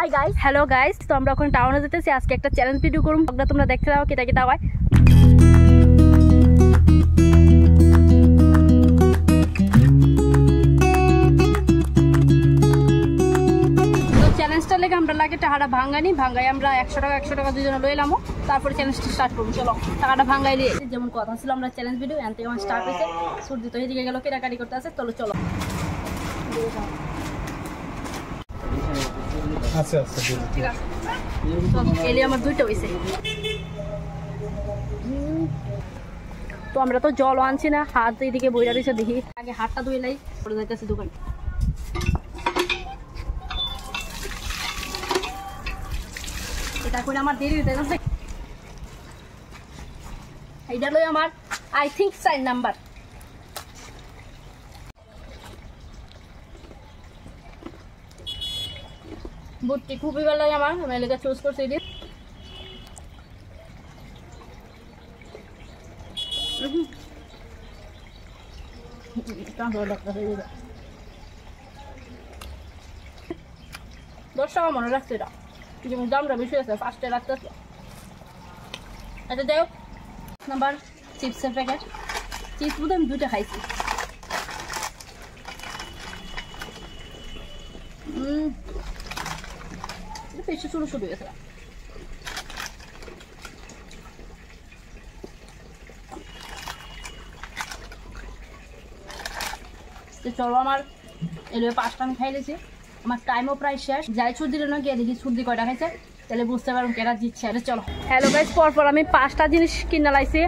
Hi guys, hello guys. তো আমরা এখন টাউনে যেতেছি, আজকে একটা চ্যালেঞ্জ ভিডিও করুন। ব্লগটা তোমরা দেখতে দাও, কেটা কেটা হয়। তো চ্যালেঞ্জটা লেগে আমরা লাগে টাকাটা ভাঙ্গানি ভাঙ্গাই, আমরা 100 টাকা দুজনে লই এলাম। তারপরে চ্যালেঞ্জটা স্টার্ট করবো। চলো টাকাটা ভাঙ্গাই নিয়ে, যেমন কথা ছিল আমরা চ্যালেঞ্জ ভিডিও এখান থেকে আমার স্টার্ট হয়েছে। সূর্য তো এদিকে গেল, কেটাকাটি করতে আছে। চলো আচ্ছা আচ্ছা ঠিক আছে। এলে আমার দুইটা হয়েছে। তো আমরা তো জল আনছি না, হাত এইদিকে বইরা দিয়েছে। দেখি আগে হাতটা ধুয়ে লাই, পরে যাইতেছি দোকানে। এটা করে আমার দেরি হইতে যাচ্ছে। এইটা লই আমার আই থিঙ্ক 4 নাম্বার। বুটটি খুবই ভালো লাগে আমার, আমি এলাকা চুজ করছি। এটি দশ টাকা মনে রাখছে। এটা যেমন দামটা বেশি আছে, 5 টাকা রাখতে। আচ্ছা যাই হোক, নাম্বার চিপসের প্যাকেট। চিপস বোধ আমি 2টা খাইছি। বেশি শুরু গেছে। চলো, আমার এলে 5টা আমি খাই দিয়েছি। আমার টাইমও প্রায় শেষ। যাই ছুটি দিল না, গিয়ে দেখি ছুটি কয়টা খাইছে, তাহলে বুঝতে পারুন কেটা জিতছে। আরে চলো। হ্যালো গাইস, পরপর আমি 5টা জিনিস কিনে লাইছি।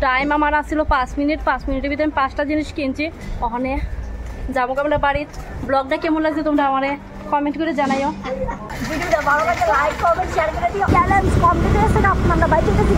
টাইম আমার আসছিল 5 মিনিট। 5 মিনিটের ভিতরে আমি 5টা জিনিস কিনছি। ওখানে যাবো আমরা বাড়ির। ব্লগটা কেমন লাগছে তোমরা আমার কমেন্ট করে জানাইও। ভিডিওটা ভালো লাগলে লাইক কমেন্ট শেয়ার করে দিও। চ্যালেঞ্জ কমপ্লিট হয়েছে, আপনারা বাইরে থেকে